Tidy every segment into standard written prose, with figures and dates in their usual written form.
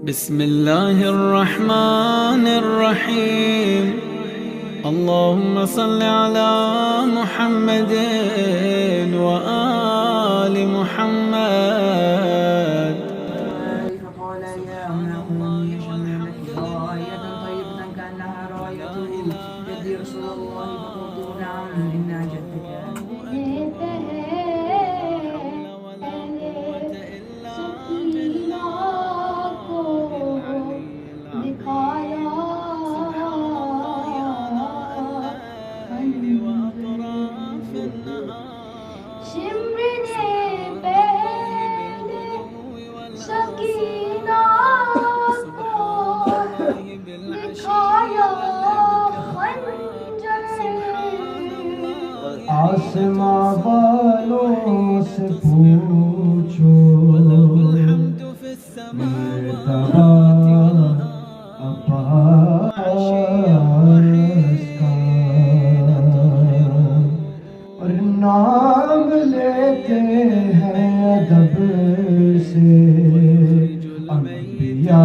بسم الله الرحمن الرحيم اللهم صل على محمد وآل محمد. فقال يا أمي شملت راية طيبة كأنها راية جدي رسول الله فقلت نعم إنها جدك. آسماں والوں سے پوچھو میرے تباہ عباس کا، اور نام لیتے ہیں ادب سے انبیاء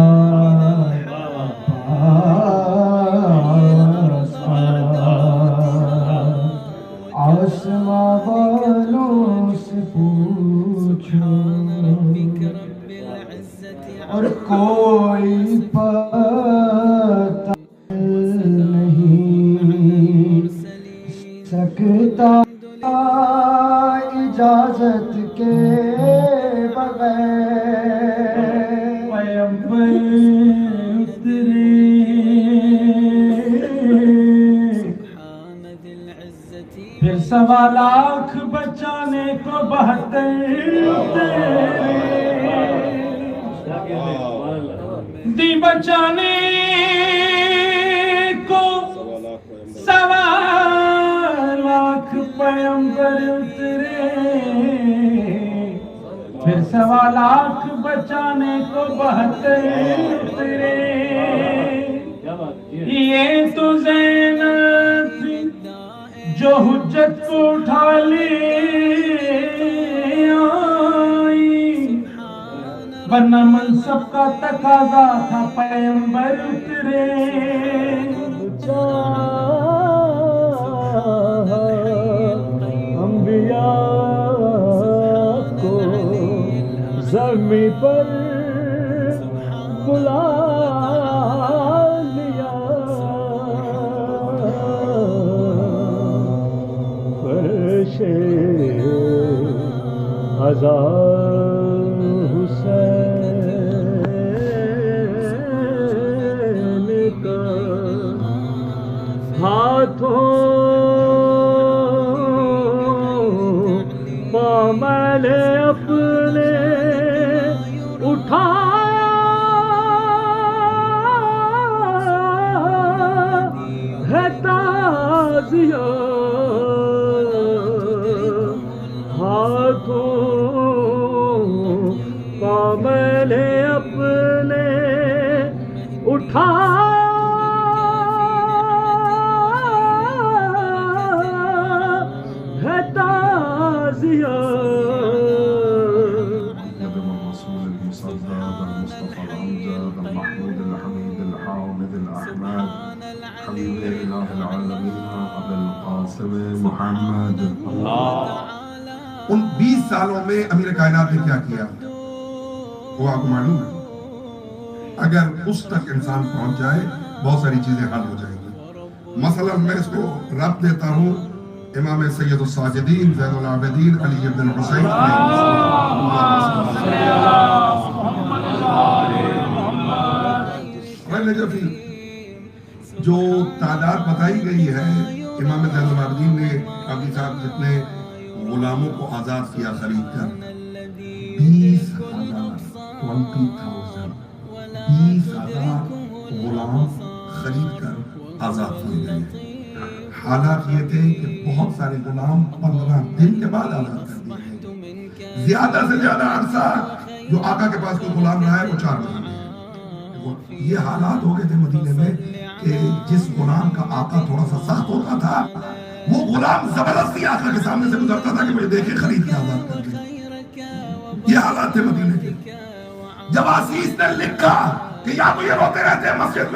عباس کا۔ آسماں والوں سے پوچھو اور کوئی پتہ نہیں سکتا اجازت کے بغیر۔ پیغمبر اترے پھر 1.25 لاکھ بچانے کو 72 دی بچانے کو 1.25 لاکھ پیغمبر اترے، پھر 1.25 لاکھ بچانے کو 72 اترے۔ یہ تو زینب تھی جو حجت کو اٹھا لے آئی، ورنہ منصب کا تقاضا تھا پیغمبر اترے۔ انبیاء کو زمین پر بلا لیا، ہزار حسین کا ہاتھوں پامل اپنے اٹھایا ہے تازیہ، میں نے اپنے اٹھایا ہے تازیہ۔ نبي الرسول المصدق المصطفى الأمجد المحمود الحميد الحامد الأحمد حبيب إله العالمين أبو القاسم محمد۔ ان 20 سالوں میں امیر کائنات نے کیا کیا وہ آپ کو معلوم ہے؟ اگر اس تک انسان پہنچ جائے بہت ساری چیزیں حل ہو جائیں گی۔ مثلا میں اس کو ربط دیتا ہوں امام سید الساجدین زین العابدین علی بن حسین نجفی، جو تعداد بتائی گئی ہے امام زین العابدین نے قاضی صاحب جتنے غلاموں کو آزاد کیا خرید کر، 20,000 غلام خرید کر آزاد کیے گئے۔ حالات یہ تھے کہ بہت سارے غلام 15 دن کے بعد آزاد کر دیے گئے۔ زیادہ سے زیادہ عرصہ جو آقا کے پاس کوئی غلام رہا ہے وہ 4 مہینے۔ یہ حالات ہو گئے تھے مدینے میں کہ جس غلام کا آقا تھوڑا سا سخت ہوتا تھا وہ غلام زبردستی آقا کے سامنے سے گزرتا تھا کہ مجھے دیکھیں خرید کے آزاد کر دیں۔ یہ حالات تھے مدینے کے. جب عزیز نے لکھا کہ یا تو یہ روتے رہتے ہیں مسجد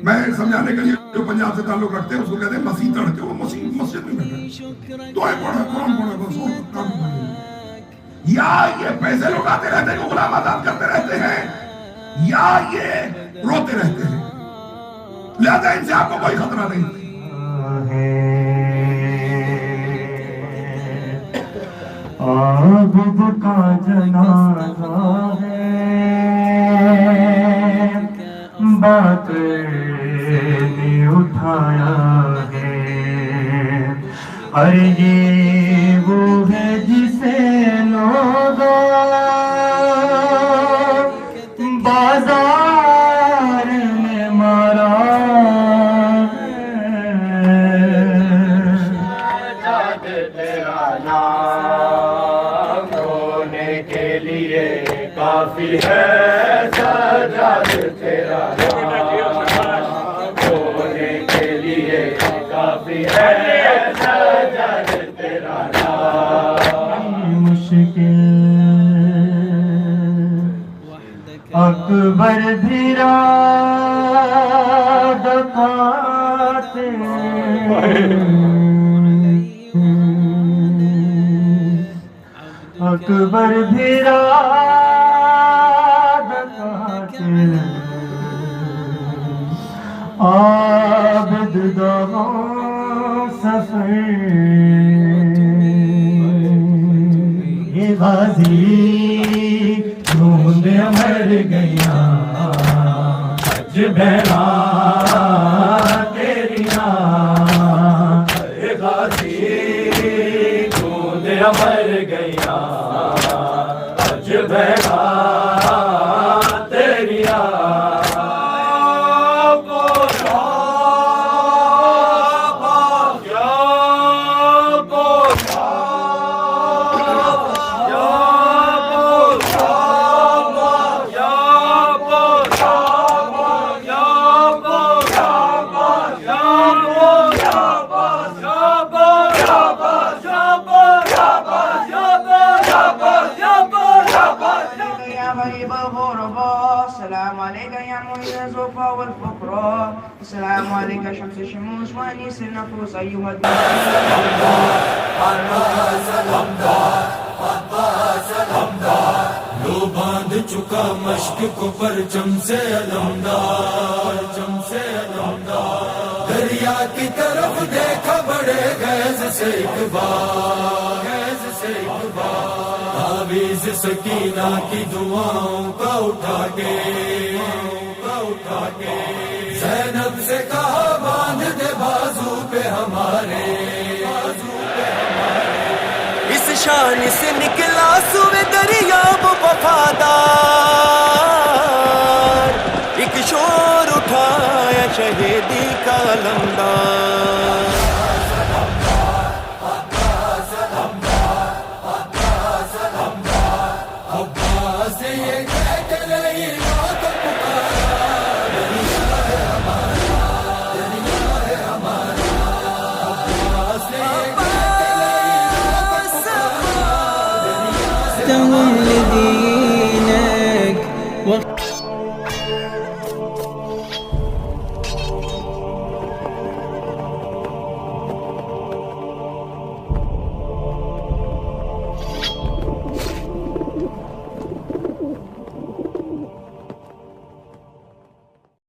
میں سمجھانے کے لیے جو پنجاب سے تعلق رکھتے ہیں اس کو کہتے ہیں مسیح تڑکے, وہ مسجد میں بیٹھے دعائیں پڑھا قرآن پڑھا بس اور کام کریں. یا یہ پیسے لٹاتے رہتے ہیں, غلام آزاد کرتے رہتے ہیں, یا یہ روتے رہتے ہیں. لہذا ان سے آپ کو کوئی خطرہ نہیں. عابد کا جنازہ ہے, بات نے اٹھایا ہے. ارے یہ وہ ہے جسے لوگ بازار میں مارا کافی ہے سجاد تیرا نام, ہونے کے لیے کافی ہے سجاد تیرا نام. مشکل اکبر بھیرا دکھاتے اکبر بھیرا عابد دو سفر یہ غازی ڈھونڈ مر گیا حج بہنا تیریا. یہ غازی ڈھونڈ مر گیا حج بہنا تیریا. السلام عليك يا معين الزوفا والفقراء, السلام عليك شمس الشموس وانيس النفوس ايها لو باندھ چکا مشق کو پرچم سے علمدار, دریا کی طرف دیکھا بڑے غیظ سے ایک بار, تعویذ سکینہ کی دعاؤں کا اٹھا کے زینب سے کہا باندھ دے بازو پہ ہمارے. اس شان سے نکلا سوے دریاب وفادار, ایک شور اٹھایا شہیدی کا علمدار.